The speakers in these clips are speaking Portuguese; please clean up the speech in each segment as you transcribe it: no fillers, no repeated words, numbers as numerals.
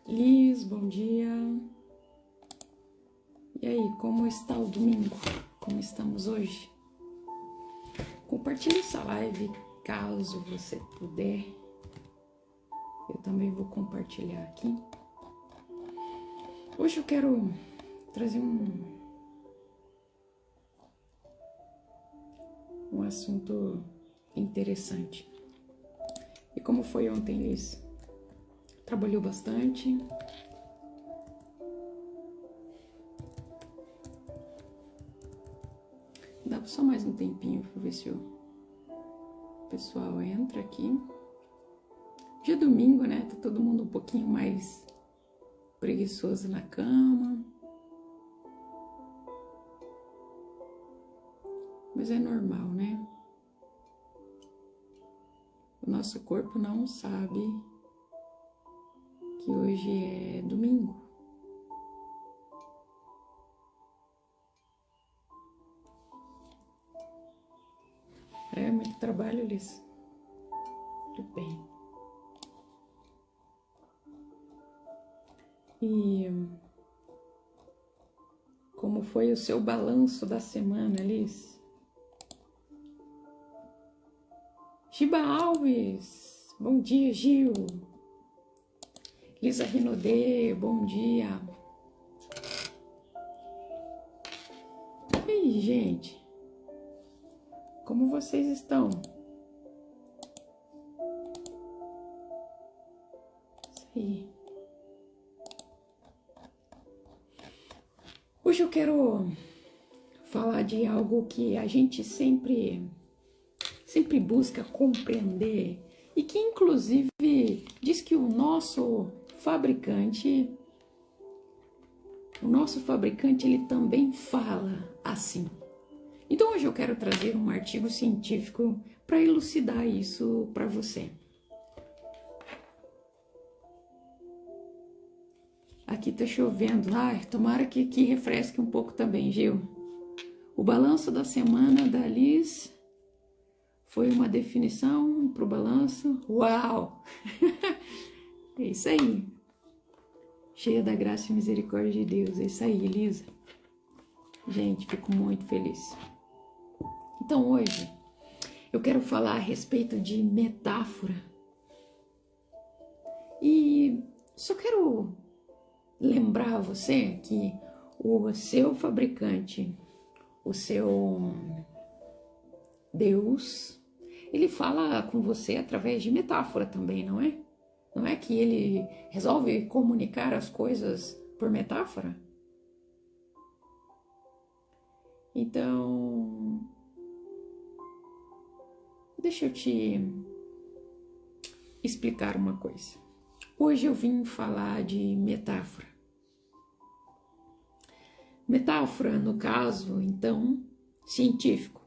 Liz, bom dia. E aí, como está o domingo? Como estamos hoje? Compartilhe essa live caso você puder. Eu também vou compartilhar aqui. Hoje eu quero trazer um assunto interessante. E como foi ontem, Liz? Trabalhou bastante. Dá só mais um tempinho para ver se o pessoal entra aqui. Dia é domingo, né? Tá todo mundo um pouquinho mais preguiçoso na cama. Mas é normal, né? O nosso corpo não sabe que hoje é domingo. É muito trabalho, Liz. Tudo bem. E como foi o seu balanço da semana, Liz? Giba Alves, bom dia, Gil. Lisa Rinodê, bom dia. E aí, gente? Como vocês estão? Isso aí. Hoje eu quero falar de algo que a gente sempre busca compreender e que inclusive diz que o nosso fabricante ele também fala assim. Então hoje eu quero trazer um artigo científico para elucidar isso para você. Aqui tá chovendo. Ai, tomara que refresque um pouco também, Gil. O balanço da semana da Liz foi uma definição para o balanço. Uau! É isso aí. Cheia da graça e misericórdia de Deus. É isso aí, Elisa. Gente, fico muito feliz. Então hoje eu quero falar a respeito de metáfora. E só quero lembrar você que o seu fabricante, o seu Deus, ele fala com você através de metáfora também, não é? Não é que ele resolve comunicar as coisas por metáfora? Então, deixa eu te explicar uma coisa. Hoje eu vim falar de metáfora. Metáfora, no caso, então, científico.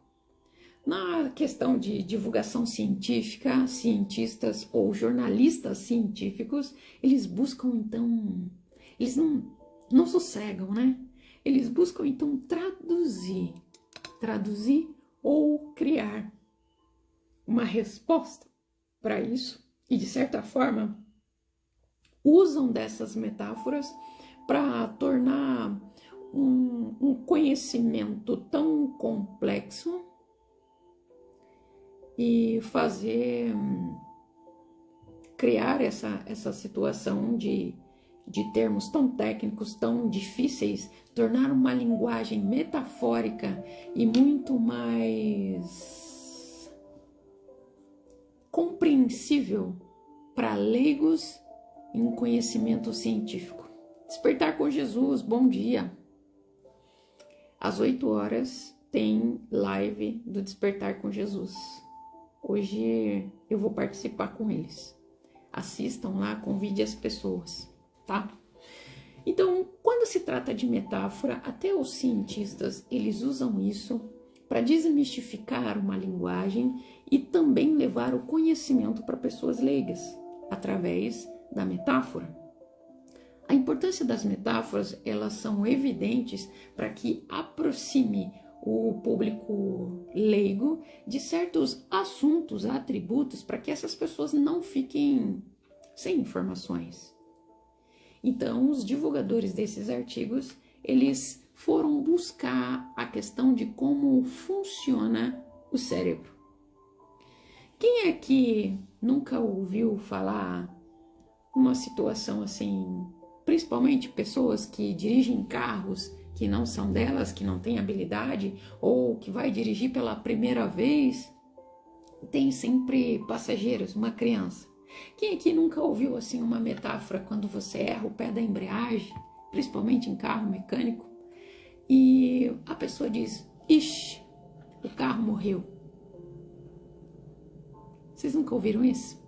Na questão de divulgação científica, cientistas ou jornalistas científicos, eles buscam então, eles não sossegam, né? Eles buscam então traduzir ou criar uma resposta para isso e de certa forma usam dessas metáforas para tornar um conhecimento tão complexo e criar essa situação de termos tão técnicos, tão difíceis, tornar uma linguagem metafórica e muito mais compreensível para leigos em conhecimento científico. Despertar com Jesus, bom dia! Às 8 horas tem live do Despertar com Jesus. Hoje eu vou participar com eles. Assistam lá, convide as pessoas, tá? Então, quando se trata de metáfora, até os cientistas, eles usam isso para desmistificar uma linguagem e também levar o conhecimento para pessoas leigas, através da metáfora. A importância das metáforas, elas são evidentes para que aproxime o público leigo de certos assuntos, atributos, para que essas pessoas não fiquem sem informações. Então, os divulgadores desses artigos, eles foram buscar a questão de como funciona o cérebro. Quem é que nunca ouviu falar uma situação assim, principalmente pessoas que dirigem carros que não são delas, que não têm habilidade, ou que vai dirigir pela primeira vez, tem sempre passageiros, uma criança. Quem aqui nunca ouviu assim uma metáfora quando você erra o pé da embreagem, principalmente em carro mecânico, e a pessoa diz, ixi, o carro morreu. Vocês nunca ouviram isso?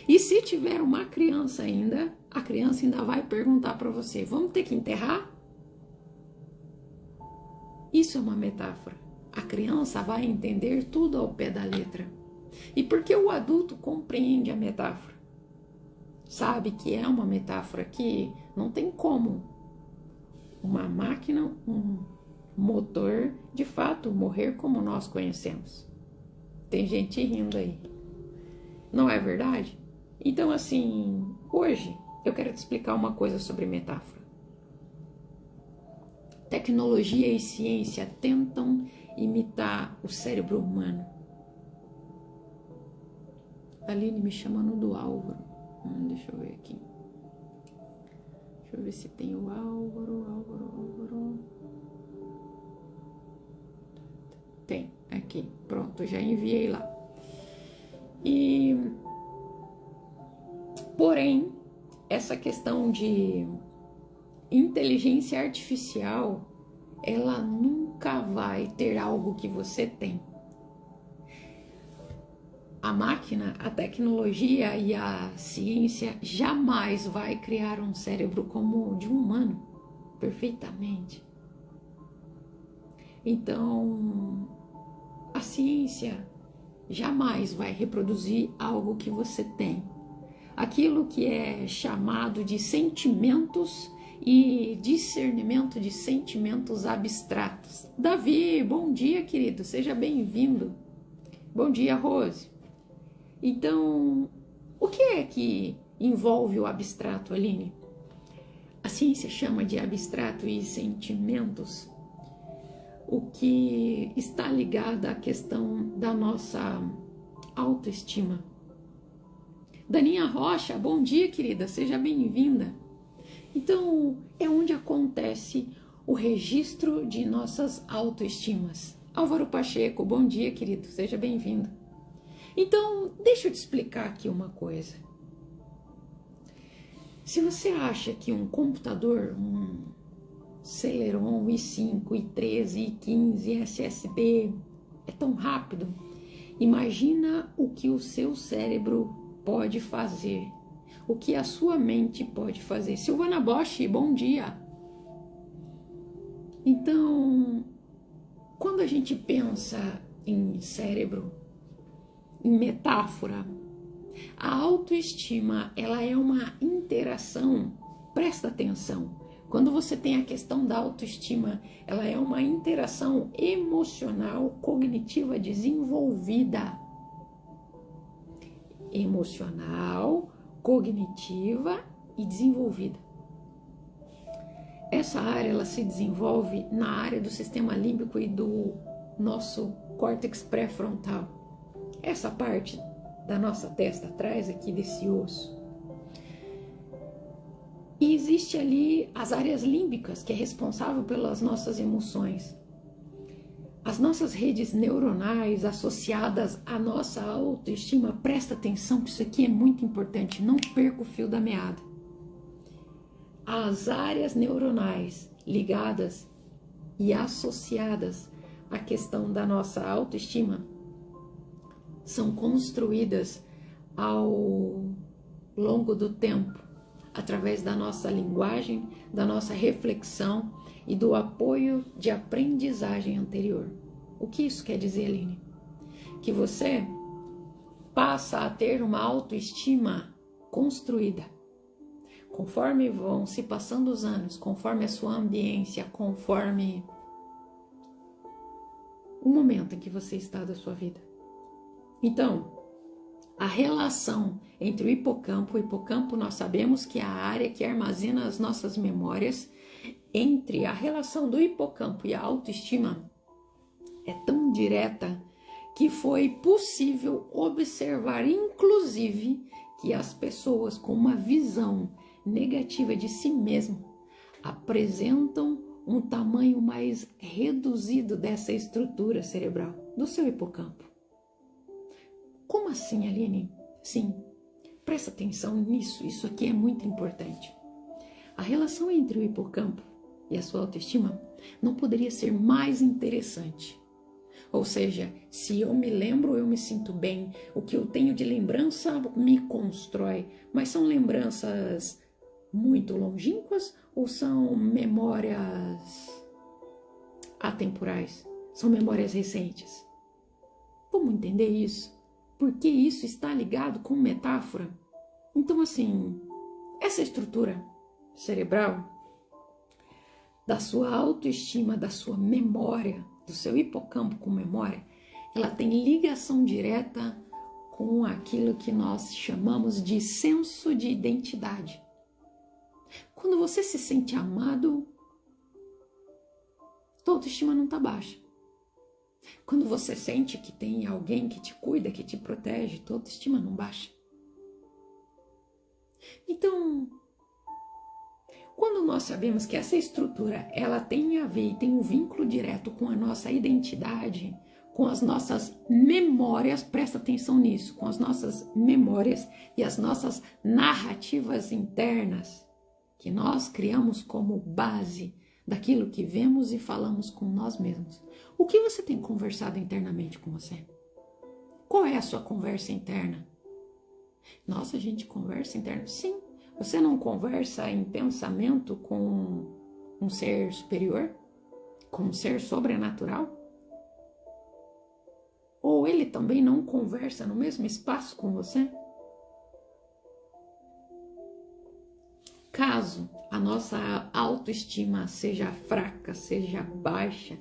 E se tiver uma criança ainda, a criança ainda vai perguntar para você, vamos ter que enterrar? Isso é uma metáfora. A criança vai entender tudo ao pé da letra. E porque o adulto compreende a metáfora, sabe que é uma metáfora que não tem como uma máquina, um motor, de fato, morrer como nós conhecemos. Tem gente rindo aí. Não é verdade? Então, assim, hoje eu quero te explicar uma coisa sobre metáfora. Tecnologia e ciência tentam imitar o cérebro humano. Aline me chamando do Álvaro. Deixa eu ver aqui. Deixa eu ver se tem o Álvaro. Tem, aqui. Pronto, já enviei lá. Porém, essa questão de inteligência artificial, ela nunca vai ter algo que você tem. A máquina, a tecnologia e a ciência jamais vai criar um cérebro como o de um humano, perfeitamente. Então, a ciência jamais vai reproduzir algo que você tem. Aquilo que é chamado de sentimentos e discernimento de sentimentos abstratos. Davi, bom dia, querido, seja bem-vindo. Bom dia, Rose. Então, o que é que envolve o abstrato, Aline? A ciência chama de abstrato e sentimentos o que está ligado à questão da nossa autoestima. Daninha Rocha, bom dia, querida, seja bem-vinda. Então, é onde acontece o registro de nossas autoestimas. Álvaro Pacheco, bom dia, querido, seja bem-vindo. Então, deixa eu te explicar aqui uma coisa. Se você acha que um computador, um Celeron, i5, i13, i15, SSD é tão rápido, imagina o que o seu cérebro pode fazer, o que a sua mente pode fazer. Silvana Bosch, bom dia. Então, quando a gente pensa em cérebro, em metáfora, a autoestima, ela é uma interação, presta atenção, quando você tem a questão da autoestima, ela é uma interação emocional, cognitiva desenvolvida. Emocional, cognitiva e desenvolvida. Essa área, ela se desenvolve na área do sistema límbico e do nosso córtex pré-frontal. Essa parte da nossa testa atrás aqui desse osso. E existe ali as áreas límbicas, que é responsável pelas nossas emoções. As nossas redes neuronais associadas à nossa autoestima, presta atenção que isso aqui é muito importante, não perca o fio da meada. As áreas neuronais ligadas e associadas à questão da nossa autoestima são construídas ao longo do tempo, através da nossa linguagem, da nossa reflexão e do apoio de aprendizagem anterior. O que isso quer dizer, Aline? Que você passa a ter uma autoestima construída. Conforme vão se passando os anos, conforme a sua ambiência, conforme o momento em que você está da sua vida. Então, a relação entre o hipocampo nós sabemos que é a área que armazena as nossas memórias, entre a relação do hipocampo e a autoestima é tão direta que foi possível observar, inclusive, que as pessoas com uma visão negativa de si mesmo apresentam um tamanho mais reduzido dessa estrutura cerebral, do seu hipocampo. Como assim, Aline? Sim, presta atenção nisso, isso aqui é muito importante. A relação entre o hipocampo e a sua autoestima não poderia ser mais interessante. Ou seja, se eu me lembro, eu me sinto bem. O que eu tenho de lembrança me constrói. Mas são lembranças muito longínquas ou são memórias atemporais? São memórias recentes? Vamos entender isso? Porque isso está ligado com metáfora. Então, assim, essa estrutura cerebral da sua autoestima, da sua memória, do seu hipocampo com memória, ela tem ligação direta com aquilo que nós chamamos de senso de identidade. Quando você se sente amado, tua autoestima não está baixa. Quando você sente que tem alguém que te cuida, que te protege, tua autoestima não baixa. Então, quando nós sabemos que essa estrutura ela tem a ver e tem um vínculo direto com a nossa identidade, com as nossas memórias, presta atenção nisso, com as nossas memórias e as nossas narrativas internas, que nós criamos como base daquilo que vemos e falamos com nós mesmos. O que você tem conversado internamente com você? Qual é a sua conversa interna? Nossa, a gente conversa interna? Sim. Você não conversa em pensamento com um ser superior? Com um ser sobrenatural? Ou ele também não conversa no mesmo espaço com você? Caso a nossa autoestima seja fraca, seja baixa,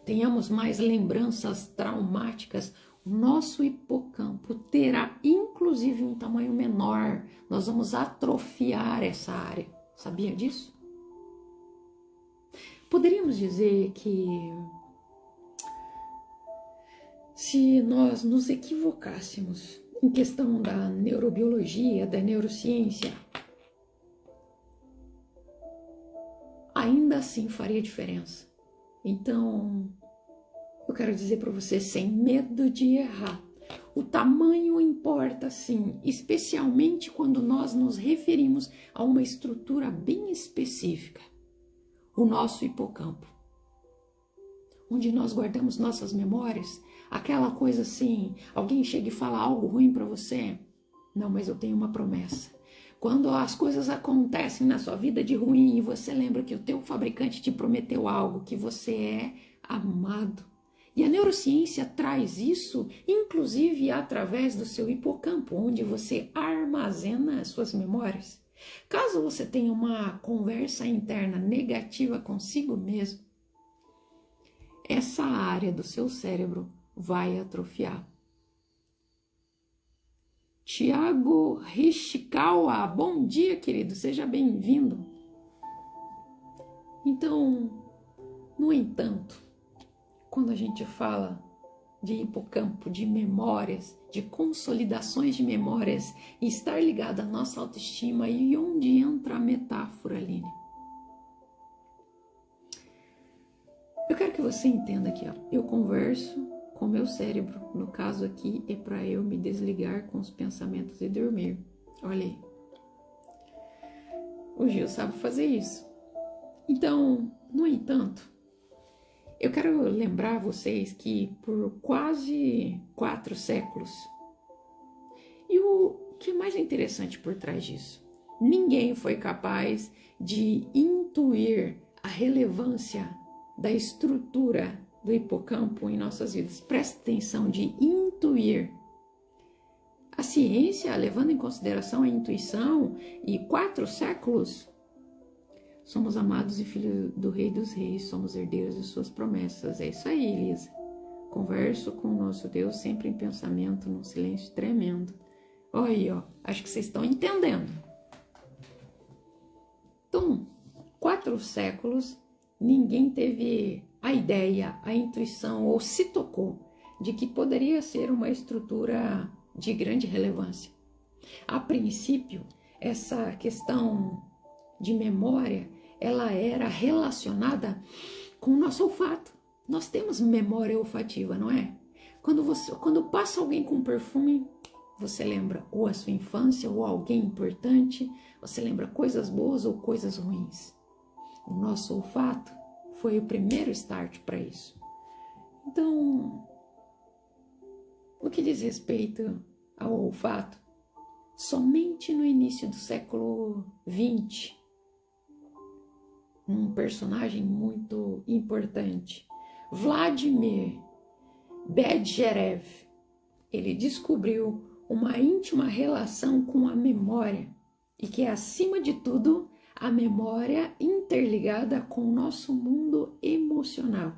tenhamos mais lembranças traumáticas, o nosso hipocampo terá inclusive um tamanho menor. Nós vamos atrofiar essa área. Sabia disso? Poderíamos dizer que se nós nos equivocássemos em questão da neurobiologia, da neurociência, ainda assim faria diferença. Então, eu quero dizer para você, sem medo de errar, o tamanho importa sim, especialmente quando nós nos referimos a uma estrutura bem específica, o nosso hipocampo, onde nós guardamos nossas memórias, aquela coisa assim, alguém chega e fala algo ruim para você, não, mas eu tenho uma promessa. Quando as coisas acontecem na sua vida de ruim e você lembra que o teu fabricante te prometeu algo, que você é amado. E a neurociência traz isso, inclusive através do seu hipocampo, onde você armazena as suas memórias. Caso você tenha uma conversa interna negativa consigo mesmo, essa área do seu cérebro vai atrofiar. Tiago Rishikawa, bom dia, querido, seja bem-vindo. Então, no entanto, quando a gente fala de hipocampo, de memórias, de consolidações de memórias, e estar ligado à nossa autoestima, e onde entra a metáfora, Aline? Eu quero que você entenda aqui, ó, eu converso com o meu cérebro, no caso aqui é para eu me desligar com os pensamentos e dormir. Olha aí. O Gil sabe fazer isso. Então, no entanto, eu quero lembrar vocês que por quase 4 séculos, e o que é mais interessante por trás disso, ninguém foi capaz de intuir a relevância da estrutura do hipocampo em nossas vidas. Presta atenção, de intuir. A ciência, levando em consideração a intuição, e 4 séculos, somos amados e filhos do Rei dos Reis, somos herdeiros de suas promessas. É isso aí, Elisa. Converso com o nosso Deus sempre em pensamento, num silêncio tremendo. Olha aí, ó, acho que vocês estão entendendo. Então, 4 séculos, ninguém teve a ideia, a intuição ou se tocou de que poderia ser uma estrutura de grande relevância. A princípio, essa questão de memória, ela era relacionada com o nosso olfato. Nós temos memória olfativa, não é? Quando passa alguém com perfume, você lembra ou a sua infância ou alguém importante, você lembra coisas boas ou coisas ruins. O nosso olfato foi o primeiro start para isso. Então, no que diz respeito ao olfato, somente no início do século XX, um personagem muito importante, Vladimir Berdyaev, ele descobriu uma íntima relação com a memória e que é, acima de tudo, a memória interligada com o nosso mundo emocional.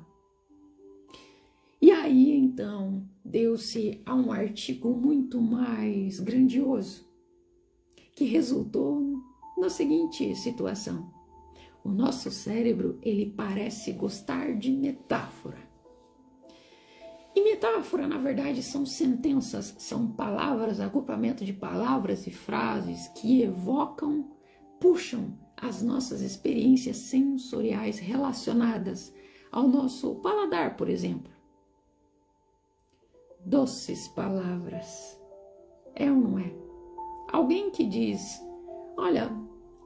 E aí, então, deu-se a um artigo muito mais grandioso, que resultou na seguinte situação. O nosso cérebro, ele parece gostar de metáfora. E metáfora, na verdade, são sentenças, são palavras, agrupamento de palavras e frases que evocam, puxam as nossas experiências sensoriais relacionadas ao nosso paladar, por exemplo. Doces palavras. É ou não é? Alguém que diz, olha,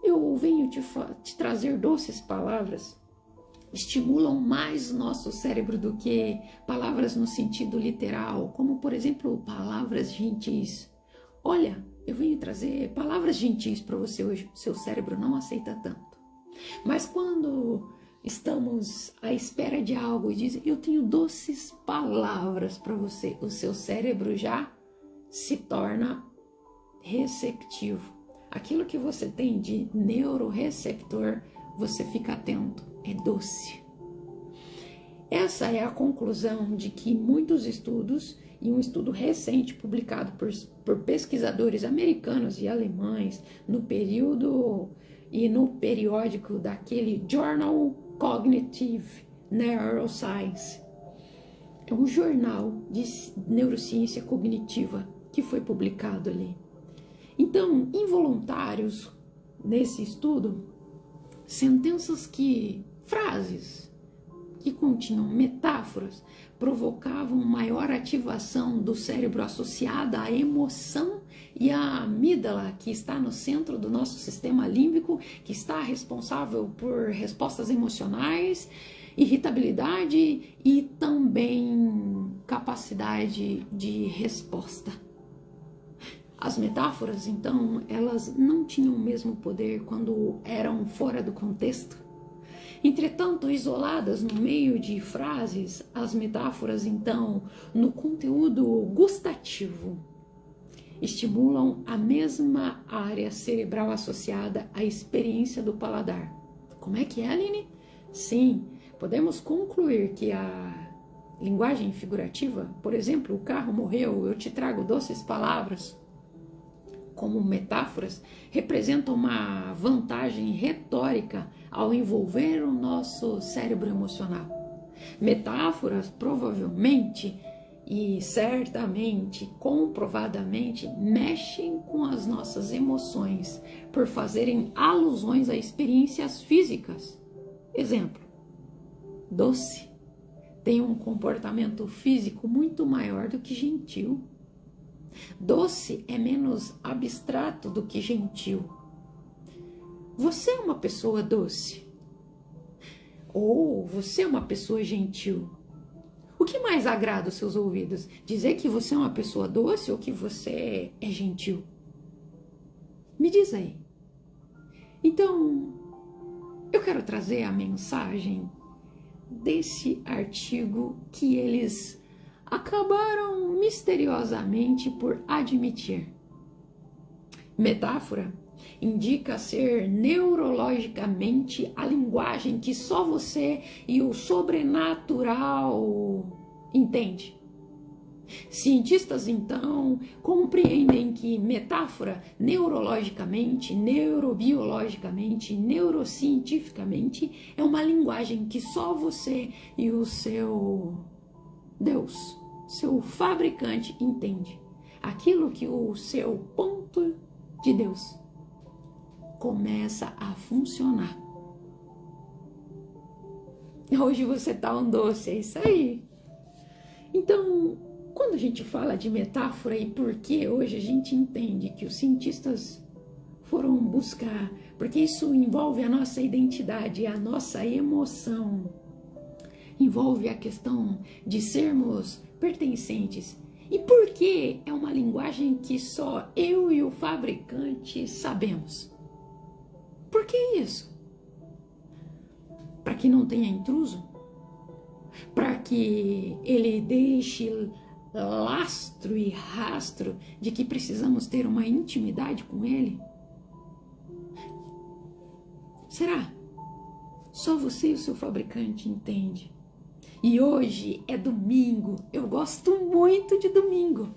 eu venho te trazer doces palavras, estimulam mais o nosso cérebro do que palavras no sentido literal, como, por exemplo, palavras gentis. Olha, eu venho trazer palavras gentis para você hoje, seu cérebro não aceita tanto. Mas quando estamos à espera de algo e dizem, eu tenho doces palavras para você, o seu cérebro já se torna receptivo. Aquilo que você tem de neuroreceptor, você fica atento, é doce. Essa é a conclusão de que muitos estudos, e um estudo recente publicado por pesquisadores americanos e alemães no período e no periódico daquele Journal Cognitive Neuroscience. É um jornal de neurociência cognitiva que foi publicado ali. Então, involuntários nesse estudo, frases que continham metáforas provocavam maior ativação do cérebro associada à emoção e à amígdala, que está no centro do nosso sistema límbico, que está responsável por respostas emocionais, irritabilidade e também capacidade de resposta. As metáforas, então, elas não tinham o mesmo poder quando eram fora do contexto. Entretanto, isoladas no meio de frases, as metáforas, então, no conteúdo gustativo, estimulam a mesma área cerebral associada à experiência do paladar. Como é que é, Aline? Sim, podemos concluir que a linguagem figurativa, por exemplo, o carro morreu, eu te trago doces palavras, como metáforas, representam uma vantagem retórica ao envolver o nosso cérebro emocional. Metáforas provavelmente e certamente, comprovadamente, mexem com as nossas emoções por fazerem alusões a experiências físicas. Exemplo, doce tem um comportamento físico muito maior do que gentil. Doce é menos abstrato do que gentil. Você é uma pessoa doce? Ou você é uma pessoa gentil? O que mais agrada os seus ouvidos? Dizer que você é uma pessoa doce ou que você é gentil? Me diz aí. Então, eu quero trazer a mensagem desse artigo que eles acabaram misteriosamente por admitir. Metáfora indica ser neurologicamente a linguagem que só você e o sobrenatural entende. Cientistas, então, compreendem que metáfora, neurologicamente, neurobiologicamente, neurocientificamente, é uma linguagem que só você e o seu Deus, seu fabricante, entende. Aquilo que o seu ponto de Deus começa a funcionar. Hoje você tá um doce, é isso aí. Então, quando a gente fala de metáfora e por que hoje a gente entende que os cientistas foram buscar, porque isso envolve a nossa identidade, a nossa emoção, envolve a questão de sermos pertencentes. E por que é uma linguagem que só eu e o fabricante sabemos? Por que isso? Para que não tenha intruso? Para que ele deixe lastro e rastro de que precisamos ter uma intimidade com ele? Será? Só você e o seu fabricante entende. E hoje é domingo, eu gosto muito de domingo.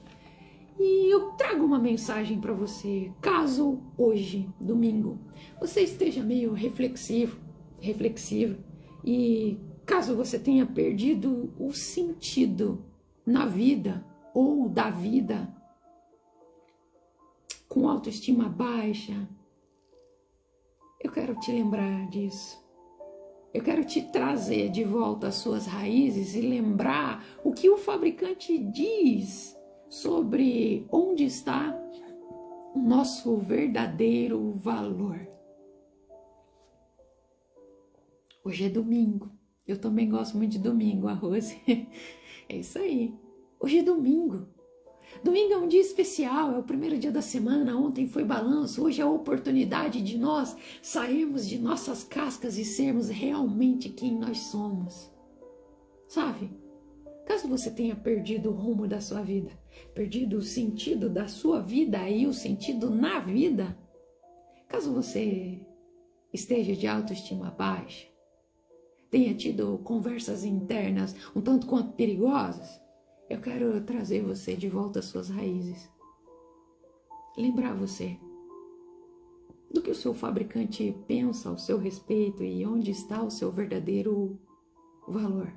E eu trago uma mensagem para você, caso hoje, domingo, você esteja meio reflexiva, e caso você tenha perdido o sentido na vida ou da vida, com autoestima baixa, eu quero te lembrar disso. Eu quero te trazer de volta às suas raízes e lembrar o que o fabricante diz sobre onde está o nosso verdadeiro valor. Hoje é domingo. Eu também gosto muito de domingo, a Rose. É isso aí. Hoje é domingo. Domingo é um dia especial, é o primeiro dia da semana. Ontem foi balanço, hoje é a oportunidade de nós sairmos de nossas cascas e sermos realmente quem nós somos. Sabe? Caso você tenha perdido o rumo da sua vida, perdido o sentido da sua vida e o sentido na vida, caso você esteja de autoestima baixa, tenha tido conversas internas um tanto quanto perigosas, eu quero trazer você de volta às suas raízes. Lembrar você do que o seu fabricante pensa ao seu respeito e onde está o seu verdadeiro valor.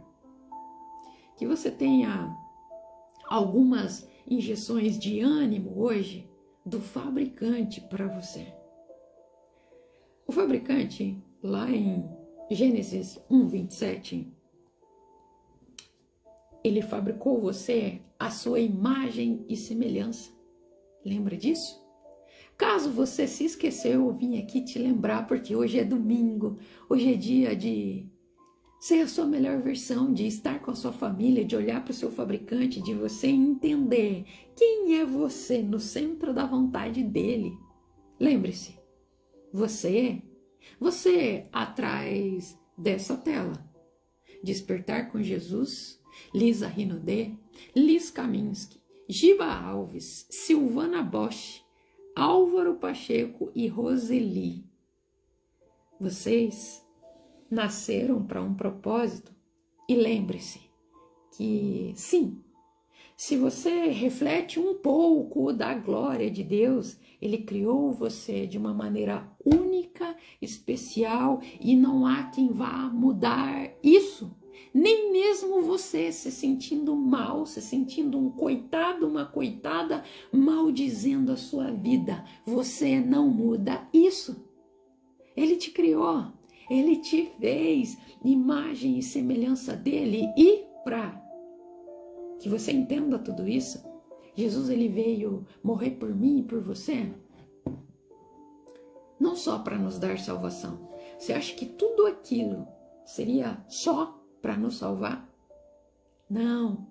Que você tenha algumas injeções de ânimo hoje do fabricante para você. O fabricante, lá em Gênesis 1:27, ele fabricou você à sua imagem e semelhança. Lembra disso? Caso você se esqueceu, eu vim aqui te lembrar, porque hoje é domingo, hoje é dia de ser a sua melhor versão, de estar com a sua família, de olhar para o seu fabricante, de você entender quem é você no centro da vontade dele. Lembre-se, você atrás dessa tela. Despertar com Jesus, Lisa Rinodê, Liz Kaminski, Giba Alves, Silvana Bosch, Álvaro Pacheco e Roseli. Vocês nasceram para um propósito e lembre-se que sim, se você reflete um pouco da glória de Deus, Ele criou você de uma maneira única, especial e não há quem vá mudar isso. Nem mesmo você se sentindo mal, se sentindo um coitado, uma coitada, maldizendo a sua vida. Você não muda isso. Ele te criou, Ele te fez imagem e semelhança dele. E para que você entenda tudo isso, Jesus ele veio morrer por mim e por você, não só para nos dar salvação. Você acha que tudo aquilo seria só para nos salvar? Não.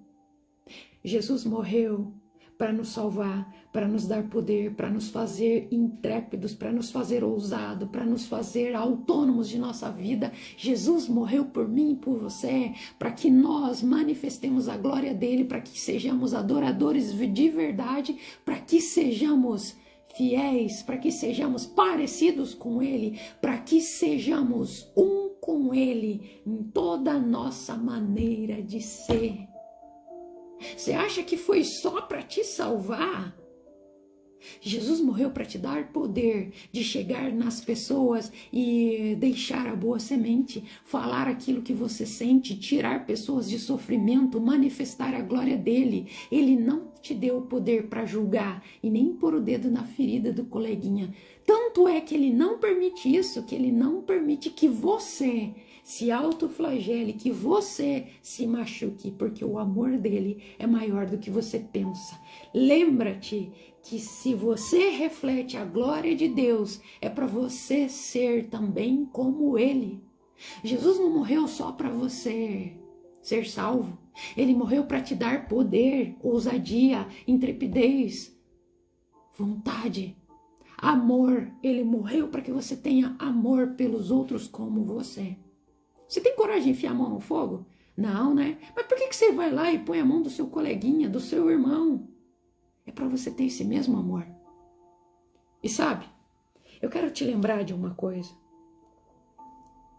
Jesus morreu para nos salvar, para nos dar poder, para nos fazer intrépidos, para nos fazer ousados, para nos fazer autônomos de nossa vida. Jesus morreu por mim e por você, para que nós manifestemos a glória dele, para que sejamos adoradores de verdade, para que sejamos fiéis, para que sejamos parecidos com ele, para que sejamos um com ele em toda a nossa maneira de ser. Você acha que foi só para te salvar? Jesus morreu para te dar poder de chegar nas pessoas e deixar a boa semente, falar aquilo que você sente, tirar pessoas de sofrimento, manifestar a glória dele. Ele não te deu poder para julgar e nem pôr o dedo na ferida do coleguinha. Tanto é que ele não permite isso, que ele não permite que você se autoflagele, que você se machuque, porque o amor dele é maior do que você pensa. Lembra-te que se você reflete a glória de Deus, é para você ser também como ele. Jesus não morreu só para você ser salvo. Ele morreu para te dar poder, ousadia, intrepidez, vontade, amor. Ele morreu para que você tenha amor pelos outros como você. Você tem coragem de enfiar a mão no fogo? Não, né? Mas por que você vai lá e põe a mão do seu coleguinha, do seu irmão? É para você ter esse mesmo amor. E sabe, eu quero te lembrar de uma coisa.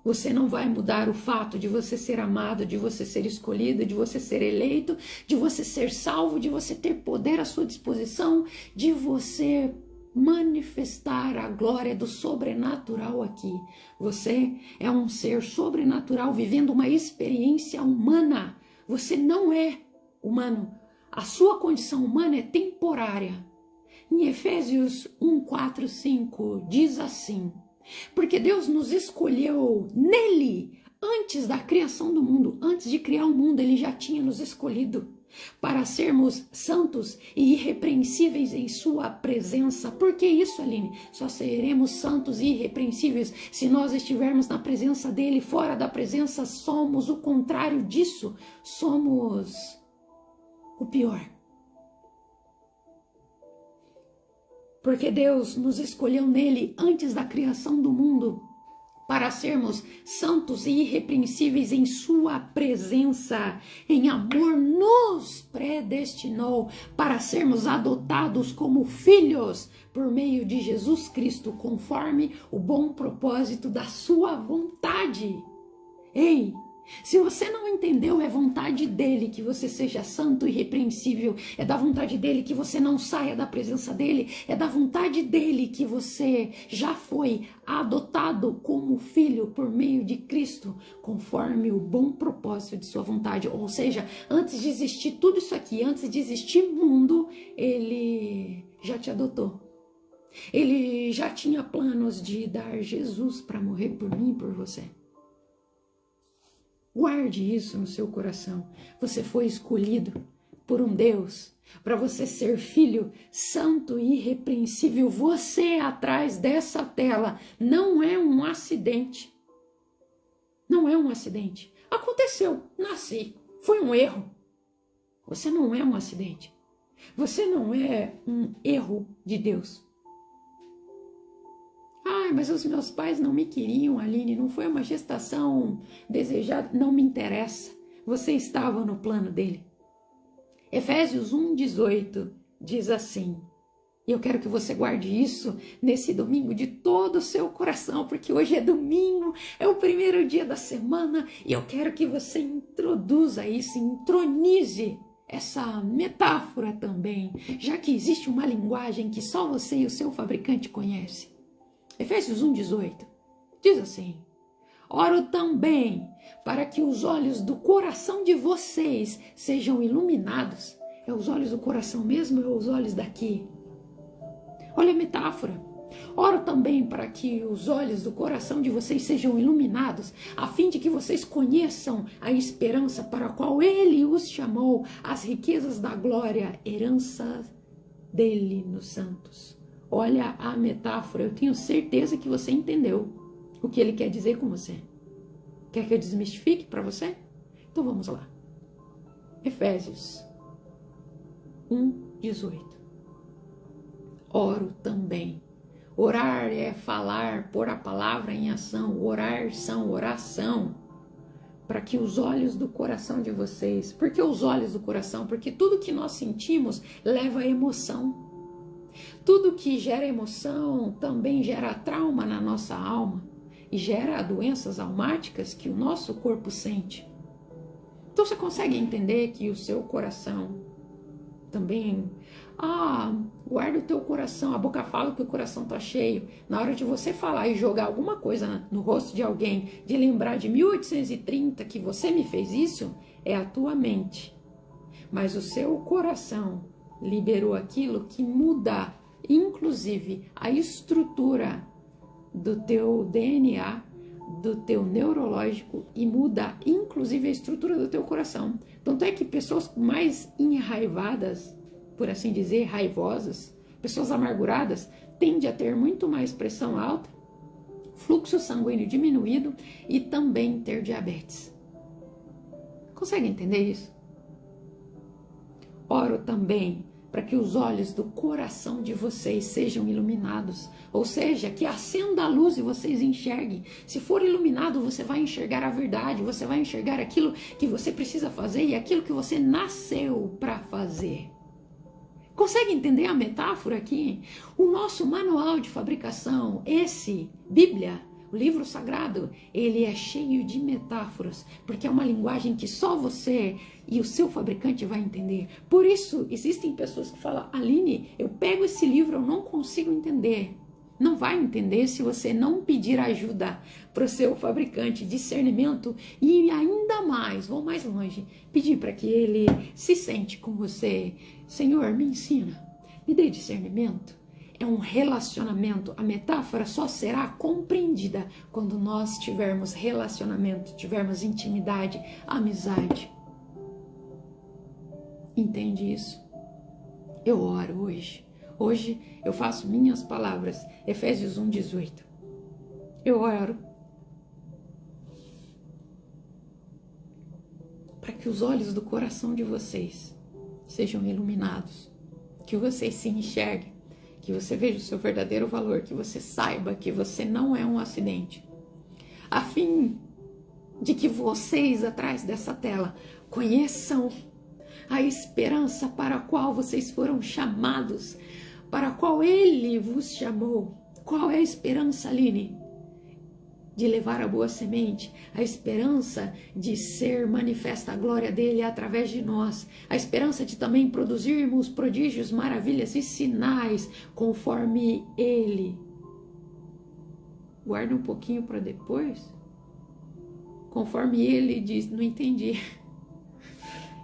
Você não vai mudar o fato de você ser amado, de você ser escolhido, de você ser eleito, de você ser salvo, de você ter poder à sua disposição, de você manifestar a glória do sobrenatural aqui. Você é um ser sobrenatural vivendo uma experiência humana. Você não é humano. A sua condição humana é temporária. Em Efésios 1, 4, 5 diz assim: porque Deus nos escolheu nele antes da criação do mundo. Antes de criar o mundo, ele já tinha nos escolhido para sermos santos e irrepreensíveis em sua presença. Por que isso, Aline? Só seremos santos e irrepreensíveis se nós estivermos na presença dele. Fora da presença somos o contrário disso. Somos o pior. Porque Deus nos escolheu nele antes da criação do mundo para sermos santos e irrepreensíveis em sua presença. Em amor nos predestinou para sermos adotados como filhos por meio de Jesus Cristo, conforme o bom propósito da sua vontade. Ei, se você não entendeu, é vontade dele que você seja santo e irrepreensível, é da vontade dele que você não saia da presença dele, é da vontade dele que você já foi adotado como filho por meio de Cristo, conforme o bom propósito de sua vontade. Ou seja, antes de existir tudo isso aqui, antes de existir mundo, ele já te adotou. Ele já tinha planos de dar Jesus para morrer por mim e por você. Guarde isso no seu coração. Você foi escolhido por um Deus para você ser filho santo e irrepreensível. Você atrás dessa tela não é um acidente. Não é um acidente. Aconteceu, nasci, foi um erro. Você não é um acidente. Você não é um erro de Deus. Ah, mas os meus pais não me queriam, Aline, não foi uma gestação desejada. Não me interessa, você estava no plano dele. Efésios 1,18 diz assim, e eu quero que você guarde isso nesse domingo de todo o seu coração, porque hoje é domingo, é o primeiro dia da semana, e eu quero que você introduza isso, intronize essa metáfora também, já que existe uma linguagem que só você e o seu fabricante conhecem. Efésios 1,18 diz assim: oro também para que os olhos do coração de vocês sejam iluminados. É os olhos do coração mesmo ou é os olhos daqui? Olha a metáfora. Oro também para que os olhos do coração de vocês sejam iluminados, a fim de que vocês conheçam a esperança para a qual ele os chamou, as riquezas da glória, herança dele nos santos. Olha a metáfora, eu tenho certeza que você entendeu o que ele quer dizer com você. Quer que eu desmistifique para você? Então vamos lá. Efésios 1:18. Oro também. Orar é falar, pôr a palavra em ação. Orar são oração. Para que os olhos do coração de vocês... Por que os olhos do coração? Porque tudo que nós sentimos leva a emoção. Tudo que gera emoção também gera trauma na nossa alma e gera doenças almáticas que o nosso corpo sente. Então você consegue entender que o seu coração também... guarda o teu coração. A boca fala que o coração tá cheio. Na hora de você falar e jogar alguma coisa no rosto de alguém, de lembrar de 1830 que você me fez isso, é a tua mente. Mas o seu coração liberou aquilo que muda, inclusive, a estrutura do teu DNA, do teu neurológico, e muda, inclusive, a estrutura do teu coração. Tanto é que pessoas mais enraivadas, por assim dizer, raivosas, pessoas amarguradas, tendem a ter muito mais pressão alta, fluxo sanguíneo diminuído e também ter diabetes. Consegue entender isso? Oro também para que os olhos do coração de vocês sejam iluminados, ou seja, que acenda a luz e vocês enxerguem. Se for iluminado, você vai enxergar a verdade, você vai enxergar aquilo que você precisa fazer e aquilo que você nasceu para fazer. Consegue entender a metáfora aqui? O nosso manual de fabricação, Bíblia, o livro sagrado, ele é cheio de metáforas, porque é uma linguagem que só você e o seu fabricante vai entender. Por isso, existem pessoas que falam: Aline, eu pego esse livro, eu não consigo entender. Não vai entender se você não pedir ajuda para o seu fabricante, discernimento, e ainda mais, vou mais longe, pedir para que ele se sente com você. Senhor, me ensina, me dê discernimento. É um relacionamento. A metáfora só será compreendida quando nós tivermos relacionamento, tivermos intimidade, amizade. Entende isso? Eu oro hoje. Hoje eu faço minhas palavras. Efésios 1:18. Eu oro para que os olhos do coração de vocês sejam iluminados, que vocês se enxerguem, que você veja o seu verdadeiro valor, que você saiba que você não é um acidente, a fim de que vocês, atrás dessa tela, conheçam a esperança para a qual vocês foram chamados, para a qual Ele vos chamou. Qual é a esperança, Aline? De levar a boa semente, a esperança de ser manifesta a glória dele através de nós, a esperança de também produzirmos prodígios, maravilhas e sinais conforme ele. Guarda um pouquinho para depois. Conforme ele diz, não entendi.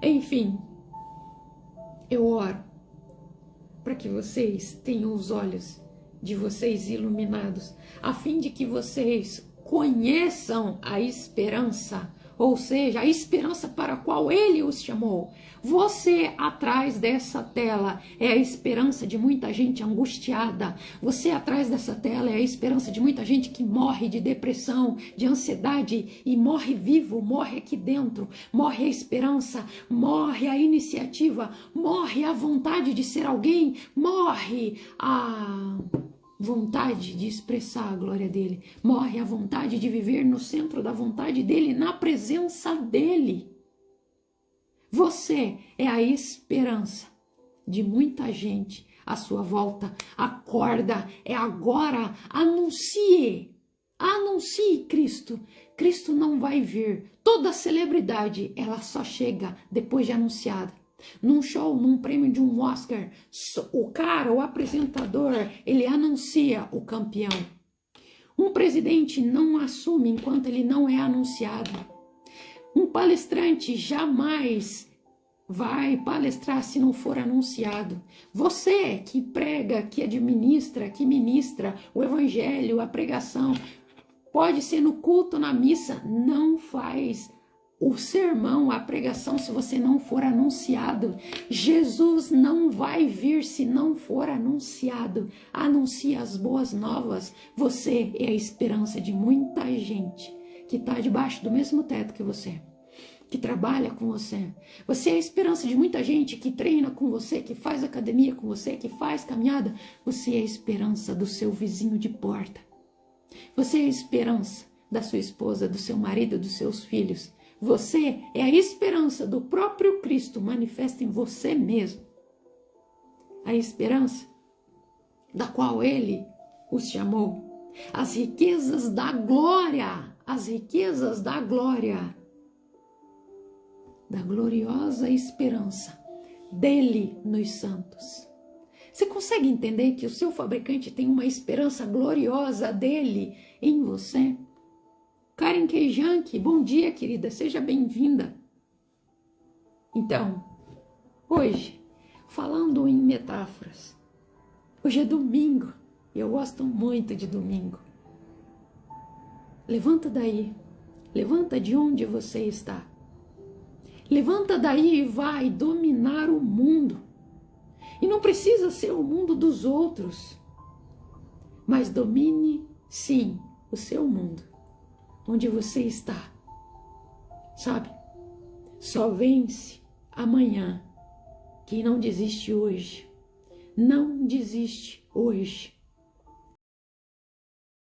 Enfim, eu oro para que vocês tenham os olhos de vocês iluminados, a fim de que vocês conheçam a esperança, ou seja, a esperança para a qual Ele os chamou. Você atrás dessa tela é a esperança de muita gente angustiada. Você atrás dessa tela é a esperança de muita gente que morre de depressão, de ansiedade e morre vivo, morre aqui dentro. Morre a esperança, morre a iniciativa, morre a vontade de ser alguém, morre a vontade de expressar a glória dele, morre a vontade de viver no centro da vontade dele, na presença dele. Você é a esperança de muita gente à sua volta. Acorda, é agora, anuncie Cristo. Cristo não vai vir. Toda celebridade, ela só chega depois de anunciada. Num show, num prêmio de um Oscar, o cara, o apresentador, ele anuncia o campeão. Um presidente não assume enquanto ele não é anunciado. Um palestrante jamais vai palestrar se não for anunciado. Você que prega, que administra, que ministra o evangelho, a pregação, pode ser no culto, na missa, não faz o sermão, a pregação, se você não for anunciado. Jesus não vai vir se não for anunciado. Anuncie as boas novas. Você é a esperança de muita gente que está debaixo do mesmo teto que você, que trabalha com você. Você é a esperança de muita gente que treina com você, que faz academia com você, que faz caminhada. Você é a esperança do seu vizinho de porta. Você é a esperança da sua esposa, do seu marido, dos seus filhos. Você é a esperança do próprio Cristo manifesta em você mesmo. A esperança da qual Ele os chamou. As riquezas da glória da gloriosa esperança dele nos santos. Você consegue entender que o seu fabricante tem uma esperança gloriosa dele em você? Karen Keijank, bom dia, querida, seja bem-vinda. Então, hoje, falando em metáforas, hoje é domingo e eu gosto muito de domingo. Levanta daí, levanta de onde você está. Levanta daí e vai dominar o mundo. E não precisa ser o mundo dos outros, mas domine, sim, o seu mundo, onde você está. Sabe? Só vence amanhã quem não desiste hoje. Não desiste hoje.